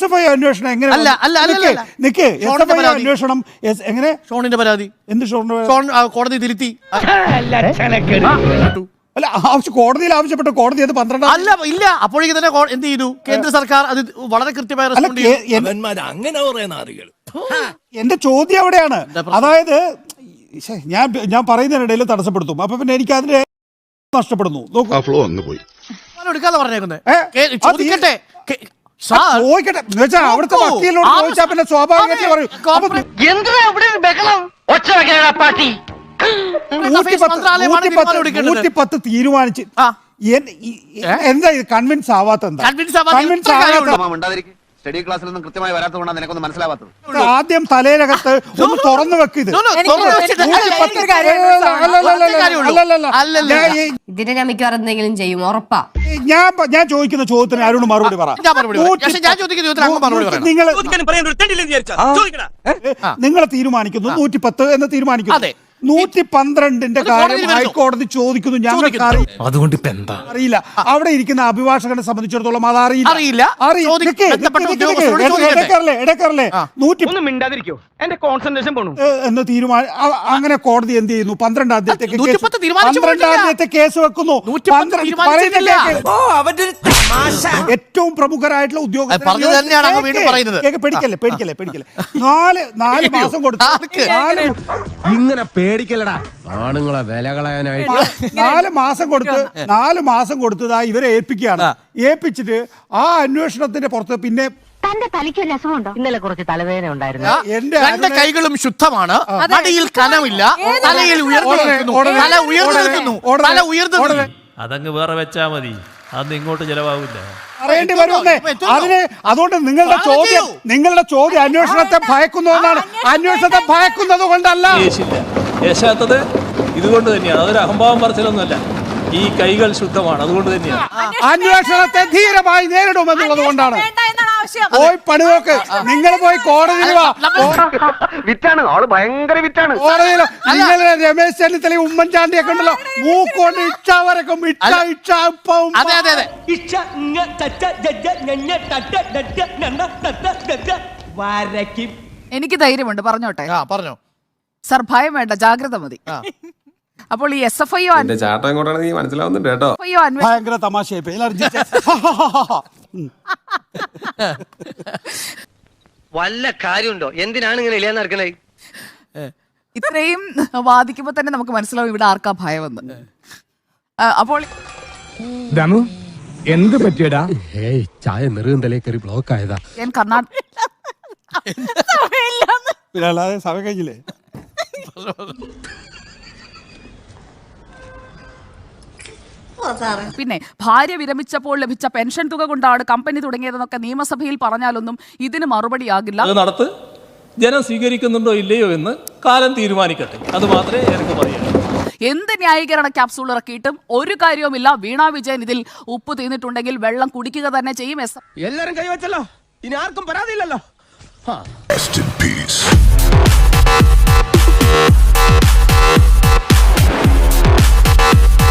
SFI അന്വേഷണം എങ്ങനെ അന്വേഷണം എങ്ങനെ ഷോണിന്റെ പരാതി എന്ത് ഷോൺ കോടതി തിരുത്തി അല്ല കോടതിയിൽ ആവശ്യപ്പെട്ട കോടതി അത് 12 അല്ല ഇല്ല അപ്പോഴേക്ക് തന്നെ എന്ത് ചെയ്തു കേന്ദ്ര സർക്കാർ അത് വളരെ കൃത്യമായി റെസ്പോണ്ട് ചെയ്തു. എന്റെ ചോദ്യം അവിടെയാണ്. അതായത് ഞാൻ പറയുന്നതിനിടയിൽ തടസ്സപ്പെടുത്തും. അപ്പൊ പിന്നെ എനിക്ക് അതിന്റെ നഷ്ടപ്പെടുന്നു. എടുക്കാതെ പറഞ്ഞേക്കുന്നത് ചോദിക്കട്ടെ ചോദിക്കട്ടെ അവിടുത്തെ വക്കീലിനോട് ചോദിച്ചാൽ പിന്നെ സ്വാഭാവികമായിട്ട് പറയും 110 തീരുമാനിച്ച് എന്താ ഇത് കൺവിൻസ് ആവാത്ത ആദ്യം തലയിലകത്ത് ഒന്ന് തുറന്നു വെക്കിത്. ഇതിനെ ഞാൻ മിക്കവാറും എന്തെങ്കിലും ചെയ്യും ഉറപ്പാ. ഞാൻ ചോദിക്കുന്ന ചോദ്യത്തിന് അരുണ് മറുപടി പറ. നിങ്ങൾ തീരുമാനിക്കുന്നു 110 എന്ന് തീരുമാനിക്കുന്നു. 112ന്റെ കാര്യം ഹൈക്കോടതി ചോദിക്കുന്നു. ഞങ്ങൾക്ക് അതുകൊണ്ട് ഇപ്പൊ എന്താ അറിയില്ല. അവിടെ ഇരിക്കുന്ന അഭിഭാഷകനെ സംബന്ധിച്ചിടത്തോളം അത് അറിയില്ല. എന്ന് തീരുമാനം അങ്ങനെ കോടതി എന്ത് ചെയ്യുന്നു? 12-ാം തീയതി കേസ് വെക്കുന്നു. ഏറ്റവും പ്രമുഖരായിട്ടുള്ള ഉദ്യോഗസ്ഥർ പേടിക്കല്ലേ 4 മാസം കൊടുത്തു. ഇങ്ങനെ പേടിക്കലടാ ആണുങ്ങളെ വില കളയാനായിട്ട് 4 മാസം കൊടുത്തതാ ഇവരെ ഏൽപ്പിക്കുകയാണ്. ഏൽപ്പിച്ചിട്ട് ആ അന്വേഷണത്തിന്റെ പുറത്ത് പിന്നെ തന്റെ തലയ്ക്ക് ഒരു രസമുണ്ടോ? ഇന്നലെ കുറച്ച് തലവേദന ഉണ്ടായിരുന്നു. രണ്ട് കൈകളും ശുദ്ധമാണ്, അടിയിൽ കനമില്ല, തലയിൽ ഉയർന്നു. അതങ്ങ് വേറെ വെച്ചാ മതി, അതൊന്നും ഇങ്ങോട്ട് ചെലവാകില്ല. അറിയേണ്ടി വരുന്നേ അതിന്. അതുകൊണ്ട് നിങ്ങളുടെ ചോദ്യം അന്വേഷണത്തെ ഭയക്കുന്നതാണ്. അന്വേഷണത്തെ ഭയക്കുന്നത് കൊണ്ടല്ല, യേശാത്തത് ഇതുകൊണ്ട് തന്നെയാണ്. അതൊരു അഹംഭാവം പറച്ചിലൊന്നുമല്ല. ഈ കൈകൾ ശുദ്ധമാണ്, അതുകൊണ്ട് തന്നെയാണ്. അന്വേഷണത്തെ ധീരമായി നേരിടുമെന്നുള്ളത് കൊണ്ടാണ്. പോയി പണി നോക്ക്. നിങ്ങൾ പോയി കോടതിയിൽ വിറ്റാണ് ആള്, ഭയങ്കര വിറ്റാണ്. കോടതിയിലോ നിങ്ങൾ രമേശ് ചെന്നിത്തല ഉമ്മൻചാണ്ടിയൊക്കെ ഉണ്ടല്ലോ, മൂക്കൊണ്ട് ഇച്ഛ വരക്കും. എനിക്ക് ധൈര്യമുണ്ട്, പറഞ്ഞോട്ടെ. പറഞ്ഞോ സർ, ഭയം വേണ്ട, ജാഗ്രത മതി. അപ്പോൾ ഈ SFI മനസ്സിലാവുന്നുണ്ട് കേട്ടോ. ഭയങ്കര തമാശയായി. വല്ല കാര്യമുണ്ടോ? എന്തിനാണ് ഇങ്ങനെ ഇല്ലാന്ന് നടക്കണേ? ഇത്രയും വാദിക്കുമ്പോ തന്നെ നമുക്ക് മനസ്സിലാവും ഇവിടെ ആർക്കാ ഭയമെന്ന്. അപ്പോൾ എന്ത് പറ്റിയടാ? ചായ നെറുകന്തലേ കയറി ബ്ലോക്ക് ആയതാ. ഞാൻ കർണാടക സമയം കഴിഞ്ഞില്ലേ? പിന്നെ ഭാര്യ വിരമിച്ചപ്പോൾ ലഭിച്ച പെൻഷൻ തുക കൊണ്ടാണ് കമ്പനി തുടങ്ങിയതെന്നൊക്കെ നിയമസഭയിൽ പറഞ്ഞാലൊന്നും ഇതിന് മറുപടിയാകില്ല. അത് നടത്ത്. ജനം സ്വീകരിക്കുന്നുണ്ടോ ഇല്ലയോ എന്ന് കാലം തീരുമാനിക്കട്ടെ. അത് മാത്രമേ എനിക്ക് പറയാം. എന്ത് ന്യായീകരണ ക്യാപ്സൂൾ ഇറക്കിയിട്ടും ഒരു കാര്യവുമില്ല. വീണ വിജയൻ ഇതിൽ ഉപ്പ് തീർന്നിട്ടുണ്ടെങ്കിൽ വെള്ളം കുടിക്കുക തന്നെ ചെയ്യും. എല്ലാരും കൈവച്ചല്ലോ, ഇനി ആർക്കും പരാതിയില്ലല്ലോ.